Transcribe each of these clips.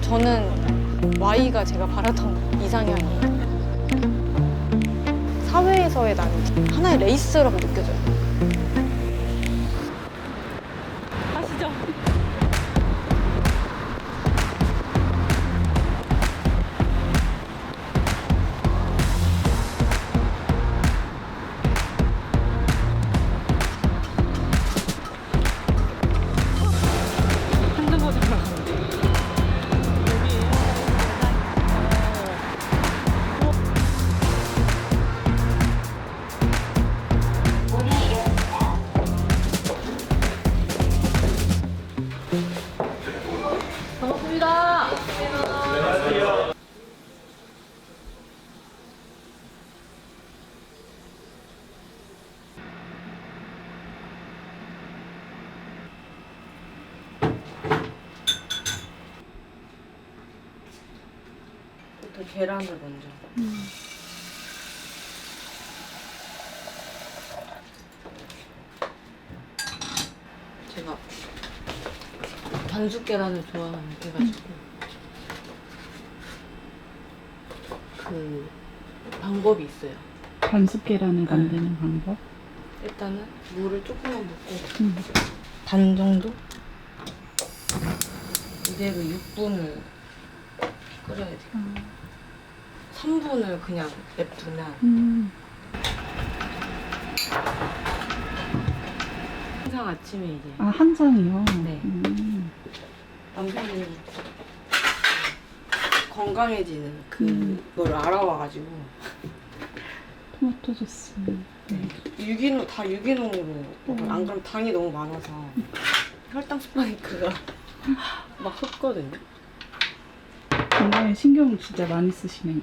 저는 Y가 제가 바라던 이상향이에요. 사회에서의 나는 하나의 레이스라고 느껴져요. 아시죠? 한정거장으로 가면 돼. 반갑습니다. 일단 계란을 먼저. 제가 반숙 계란을 좋아해가지고 그 방법이 있어요. 반숙 계란을 만드는 방법? 일단은 물을 조금만 붓고 음. 반 정도? 이대로 6분을 끓여야 돼요. 3분을 그냥 냅두면 항상 아침에 이제 아, 항상이요? 네. 남편이 건강해지는 그걸 알아와가지고 토마토 주스. 유기농 다 유기농으로 안 그러면 당이 너무 많아서 혈당 스파이크가 막 흡거든요. 건강에 신경 진짜 많이 쓰시네요.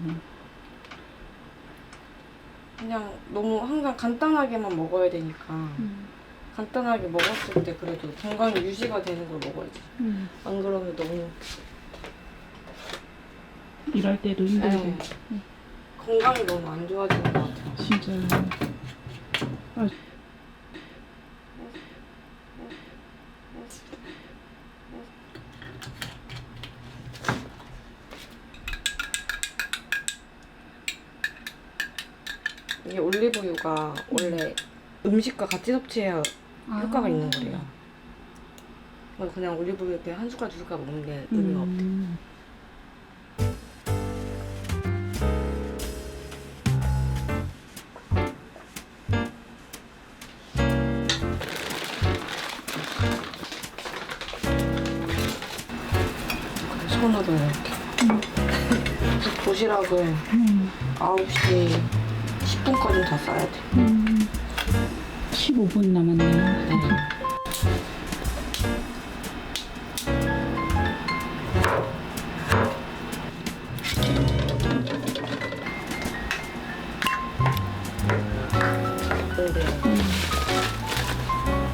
그냥 너무 항상 간단하게만 먹어야 되니까 간단하게 먹었을 때 그래도 건강이 유지가 되는 걸 먹어야지. 안 그러면 너무 일할 때도 힘들고. 네. 건강이 너무 안 좋아지는 것 같아요. 진짜요. 아, 이게 올리브유가 원래 음식과 같이 섭취해야 효과가 있는 거래요. 그냥 올리브유 그냥 한 숟갈 두 숟갈 먹는 게 의미가 없대요. 손으로 이렇게 도시락을 9시 10분까지 다 싸야 돼. 15분 남았네요.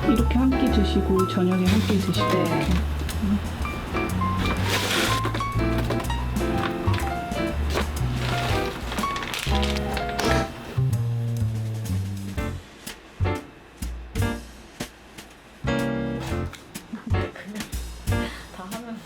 이렇게 한 끼 드시고 저녁에 한 끼 드시고. 네. 이렇게. 다 하면서.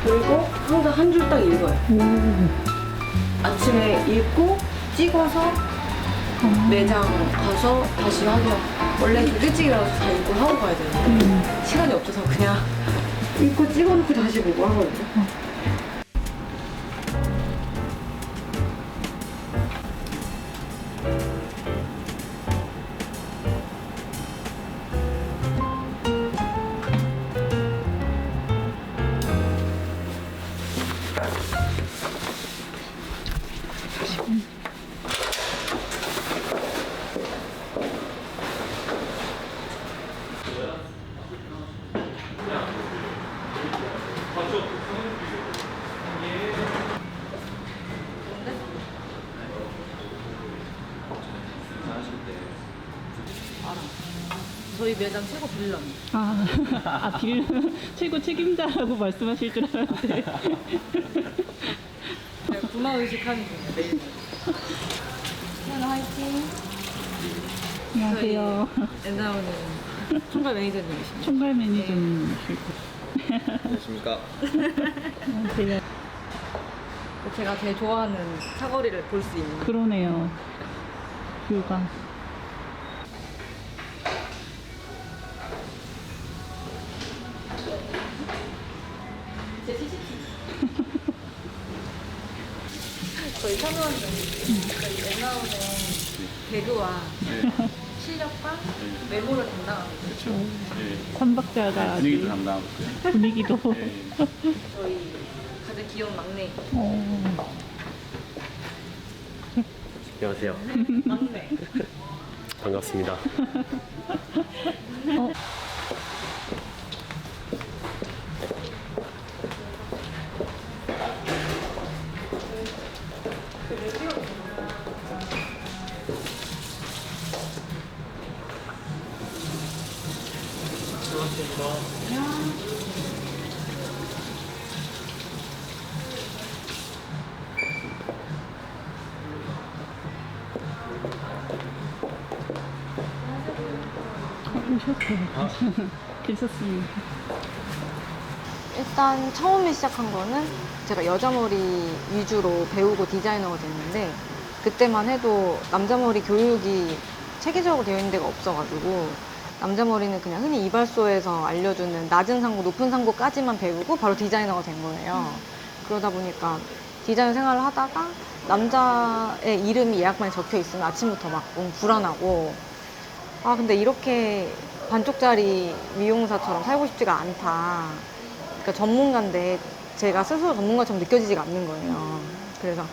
그리고 항상 한 줄 딱 읽어요. 아침에 읽고 찍어서 매장 가서 다시 확인하고. 원래 일찍 일어나서 다 읽고 하고 가야 되는데 시간이 없어서 그냥 읽고 찍어놓고 다시 보고 하거든요. 저희 매장 최고 빌런. 최고 책임자라고 말씀하실 줄 알았는데. 구마 의식하는 중이에요. 매일. 희연아 화이팅. 안녕하세요. 엔나오는 총괄 매니저님이십니다. 총괄 매니저님이시고. 안녕하십니까. 안녕하세요. 제가 제일 좋아하는 사거리를 볼 수 있는. 그러네요. 뷰가. 저희 선호하는 저희 엔나오는 개그와 실력과 메모를 담당하고 있어요. 그렇죠. 예. 삼박자가 분위기도 아주 담당하고 있고요. 분위기도. 예. 저희 가장 귀여운 막내. 안녕하세요. 막내. 반갑습니다. 오셨어요. 괜찮습니다. 일단 처음에 시작한 거는 제가 여자 머리 위주로 배우고 디자이너가 됐는데 그때만 해도 남자 머리 교육이 체계적으로 되어 있는 데가 없어가지고 남자 머리는 그냥 흔히 이발소에서 알려주는 낮은 상고, 높은 상고까지만 배우고 바로 디자이너가 된 거예요. 그러다 보니까 디자인 생활을 하다가 남자의 이름이 예약만에 적혀 있으면 아침부터 막 너무 불안하고 아 근데 이렇게 반쪽짜리 미용사처럼 살고 싶지가 않다. 그러니까 전문가인데 제가 스스로 전문가처럼 느껴지지가 않는 거예요. 그래서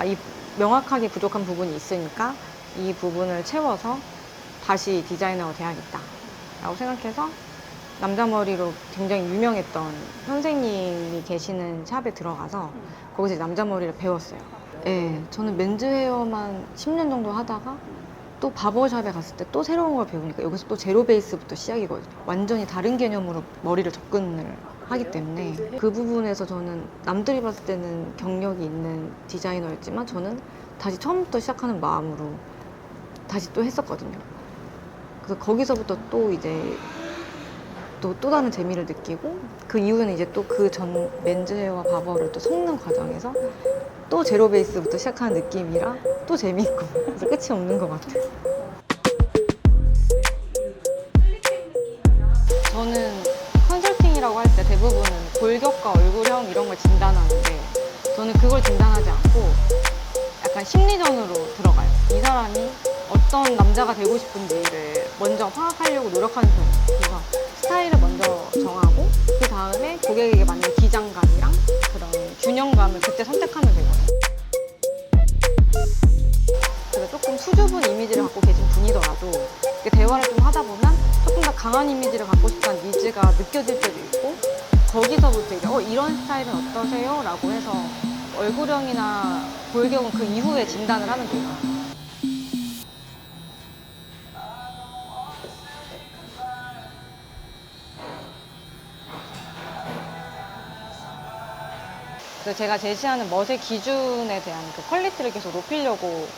이 명확하게 부족한 부분이 있으니까 이 부분을 채워서 다시 디자이너가 돼야겠다 라고 생각해서 남자 머리로 굉장히 유명했던 선생님이 계시는 샵에 들어가서 거기서 남자 머리를 배웠어요. 네, 저는 맨즈 헤어만 10년 정도 하다가 또 바버샵에 갔을 때 또 새로운 걸 배우니까 여기서 또 제로 베이스부터 시작이거든요. 완전히 다른 개념으로 머리를 접근을 하기 때문에 그 부분에서 저는 남들이 봤을 때는 경력이 있는 디자이너였지만 저는 다시 처음부터 시작하는 마음으로 다시 또 했었거든요. 그래서 거기서부터 또 이제 또 다른 재미를 느끼고 그 이후에는 이제 또 그 전 맨즈 헤어와 바버를 또 섞는 과정에서 또 제로 베이스부터 시작하는 느낌이라 또 재미있고 그래서 끝이 없는 것 같아요. 저는 컨설팅이라고 할 때 대부분은 골격과 얼굴형 이런 걸 진단하는데 저는 그걸 진단하지 않고 약간 심리전으로 들어가요. 이 사람이 어떤 남자가 되고 싶은지를 먼저 파악하려고 노력하는 편이에요. 그래서 스타일을 먼저 정하고 그 다음에 고객에게 맞는 기장감이랑 그런 균형감을 그때 선택하면 되거든요. 그래서 조금 수줍은 이미지를 갖고 계신 분이더라도 대화를 좀 하다 보면 조금 더 강한 이미지를 갖고 싶다는 니즈가 느껴질 때도 있고 거기서부터 이제 이런 스타일은 어떠세요? 라고 해서 얼굴형이나 골격은 그 이후에 진단을 하면 돼요. 그래서 제가 제시하는 멋의 기준에 대한 그 퀄리티를 계속 높이려고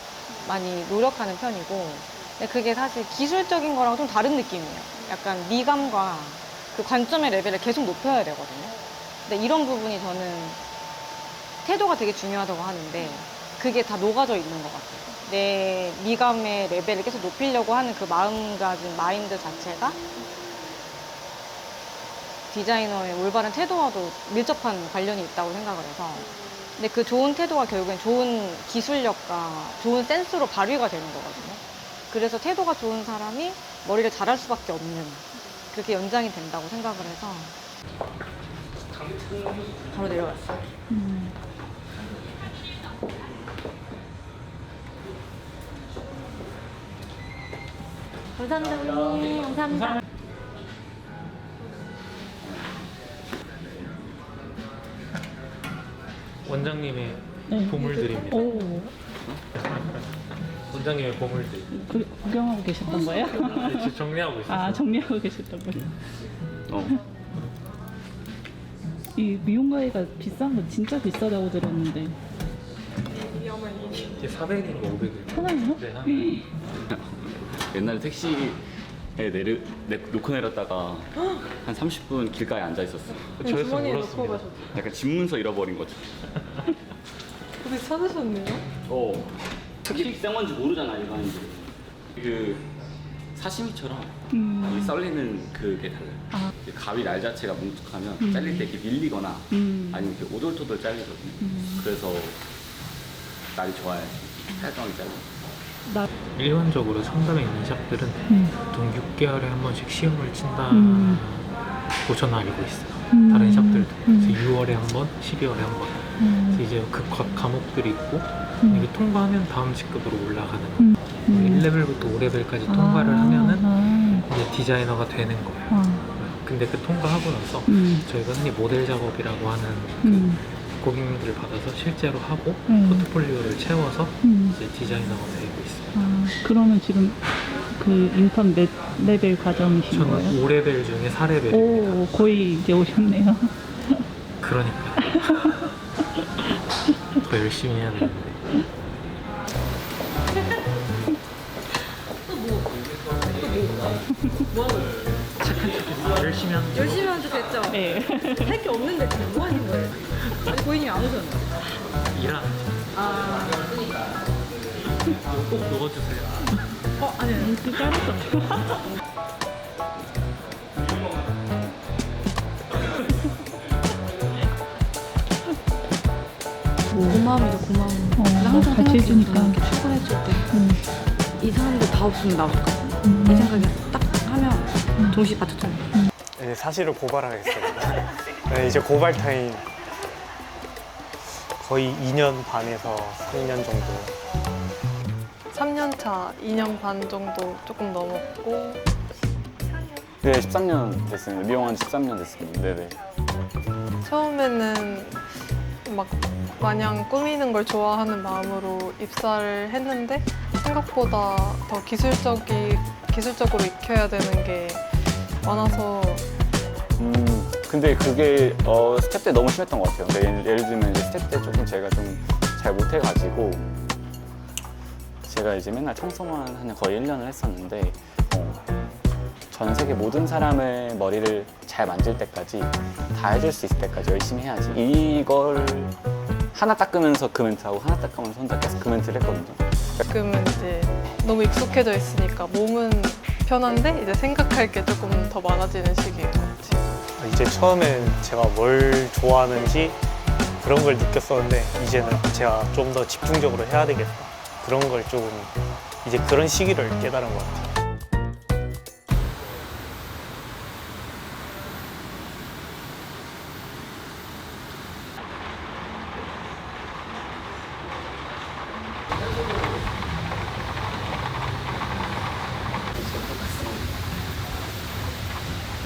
많이 노력하는 편이고 근데 그게 사실 기술적인 거랑 좀 다른 느낌이에요. 약간 미감과 그 관점의 레벨을 계속 높여야 되거든요. 근데 이런 부분이 저는 태도가 되게 중요하다고 하는데 그게 다 녹아져 있는 것 같아요. 내 미감의 레벨을 계속 높이려고 하는 그 마음가짐, 마인드 자체가 디자이너의 올바른 태도와도 밀접한 관련이 있다고 생각을 해서 근데 그 좋은 태도가 결국엔 좋은 기술력과 좋은 센스로 발휘가 되는 거거든요. 그래서 태도가 좋은 사람이 머리를 잘할 수밖에 없는 그렇게 연장이 된다고 생각을 해서 바로 내려갔어요. 감사합니다, 언니. 감사합니다. 원장님의 네. 보물들입니다. 오. 원장님의 보물들 구경하고 계셨던 거예요? 지금 정리하고 있어요. 아, 정리하고 계셨던 거예요? 이 미용가위가 비싼 거 진짜 비싸다고 들었는데 이게 400인가 500인. 편하네요? 네, 한 옛날에 택시에 놓고 내렸다가 한 30분 길가에 앉아 있었어. 저에서 물었습니다. 약간 집문서 잃어버린 거지. 근데 찾으셨네요? 이게 비싼 건지 모르잖아 일반인들이. 그 사시미처럼 이 썰리는 그게 달라요. 이 가위 날 자체가 뭉툭하면 잘릴 때 이렇게 밀리거나 아니면 이렇게 오돌토돌 잘리거든요. 그래서 날이 좋아야지 깔끔하게 잘려. 일반적으로 상담에 있는 샵들은 보통 6개월에 한 번씩 시험을 친다고 저는 알고 있어요. 다른 샵들도. 그래서 6월에 한 번, 12월에 한 번. 그래서 이제 그 과목들이 있고 이게 통과하면 다음 직급으로 올라가는 1레벨부터 5레벨까지 통과를 하면은 이제 디자이너가 되는 거예요. 근데 그 통과하고 나서 저희가 흔히 모델 작업이라고 하는 그 고객님들 받아서 실제로 하고 포트폴리오를 채워서 이제 디자이너가 되고 있습니다. 그러면 지금 그 인턴 몇 레벨 과정이신 저는 거예요? 5레벨 중에 4레벨입니다. 오, 거의 이제 오셨네요. 그러니까 더 열심히 해야 되는데. 열심히 하는 거. 열심히 하면 됐죠? 네. 할 게 없는데 지금 뭐 하는 거예요? 아니 고객님이 안 오셨는데. 일하는 꼭 넣어주세요. 아니요. 그 잘했어. 고마움이죠, 고마움. 근데 항상 같이 해주니까. 생각해요. 출근했을 때 이 사람들 다 없으면 나 어떡하지? 이 생각이 딱 하면 동시에 맞췄잖아요. 네, 사실을 고발하겠습니다. 네, 이제 고발 타임 거의 2년 반에서 3년 정도. 3년 차, 2년 반 정도 조금 넘었고. 네, 13년 됐습니다. 미용한 지 13년 됐습니다. 네네. 처음에는 막 마냥 꾸미는 걸 좋아하는 마음으로 입사를 했는데 생각보다 더 기술적으로 익혀야 되는 게 많아서. 근데 그게 스텝 때 너무 심했던 것 같아요. 그러니까 예를 들면 이제 스텝 때 조금 제가 좀 잘 못해가지고 제가 이제 맨날 청소만 한 거의 1년을 했었는데 전 세계 모든 사람의 머리를 잘 만질 때까지 다 해줄 수 있을 때까지 열심히 해야지. 이걸 하나 닦으면서 그 멘트하고 하나 닦으면서 혼자 계속 그 멘트를 했거든요. 지금은 이제 너무 익숙해져 있으니까 몸은 편한데 이제 생각할 게 조금 더 많아지는 시기인 것 같아요. 이제 처음엔 제가 뭘 좋아하는지 그런 걸 느꼈었는데 이제는 제가 좀 더 집중적으로 해야 되겠다. 그런 걸 조금 이제 그런 시기를 깨달은 것 같아요.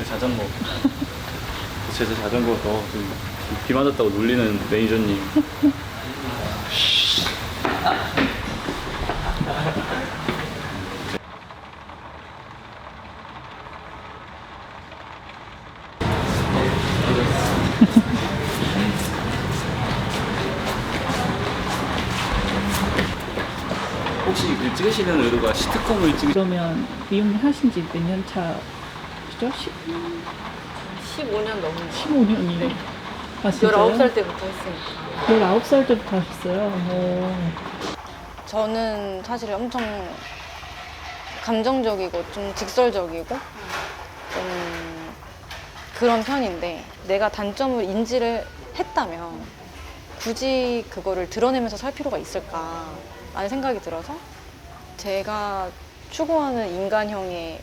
자전거. 제 자전거 비 맞았다고 놀리는 매니저님. 혹시 찍으시는 의도가 시트콤을 그러면 미용 하신 지 몇 년 차시죠? 15년 넘은 15년이네. 아, 진짜요? 19살 때부터 했으니까. 19살 때부터 하셨어요? 저는 사실 엄청 감정적이고 좀 직설적이고 좀 그런 편인데 내가 단점을 인지를 했다면 굳이 그거를 드러내면서 살 필요가 있을까라는 생각이 들어서 제가 추구하는 인간형의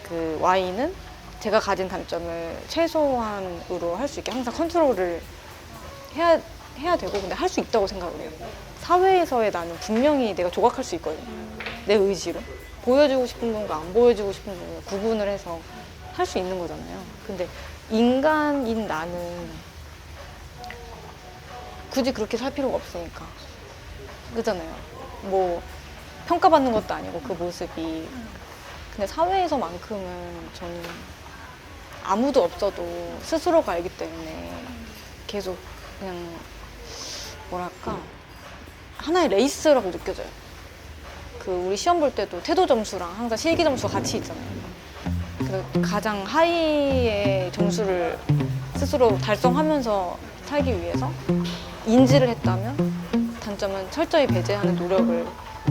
그 Y는 제가 가진 단점을 최소한으로 할 수 있게 항상 컨트롤을 해야 되고 근데 할 수 있다고 생각을 해요. 사회에서의 나는 분명히 내가 조각할 수 있거든요. 내 의지로. 보여주고 싶은 건가 안 보여주고 싶은 건가 구분을 해서 할 수 있는 거잖아요. 근데 인간인 나는 굳이 그렇게 살 필요가 없으니까. 그잖아요. 뭐 평가받는 것도 아니고 그 모습이. 근데 사회에서만큼은 저는 아무도 없어도 스스로가 알기 때문에 계속 그냥 뭐랄까 하나의 레이스라고 느껴져요. 그 우리 시험 볼 때도 태도 점수랑 항상 실기 점수가 같이 있잖아요. 그래서 가장 하이의 점수를 스스로 달성하면서 살기 위해서 인지를 했다면 단점은 철저히 배제하는 노력을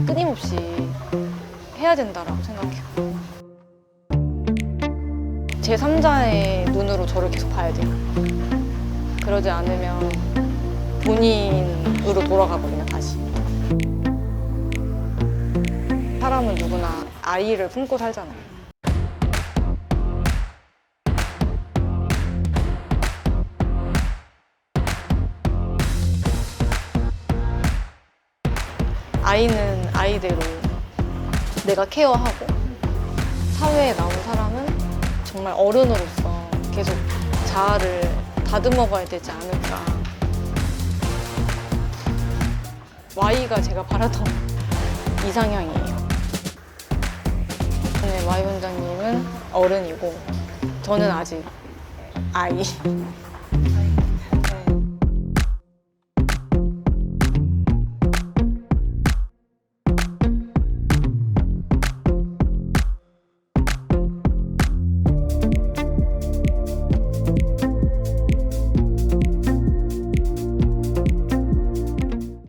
끊임없이 해야 된다라고 생각해요. 제3자의 눈으로 저를 계속 봐야 돼요. 그러지 않으면 본인으로 돌아가거든요, 다시. 사람은 누구나 아이를 품고 살잖아요. 아이는 아이대로 내가 케어하고 사회에 나온 사람은 정말 어른으로서 계속 자아를 다듬어가야 되지 않을까. Y가 제가 바라던 이상형이에요. 네, Y 원장님은 어른이고 저는 아직 아이.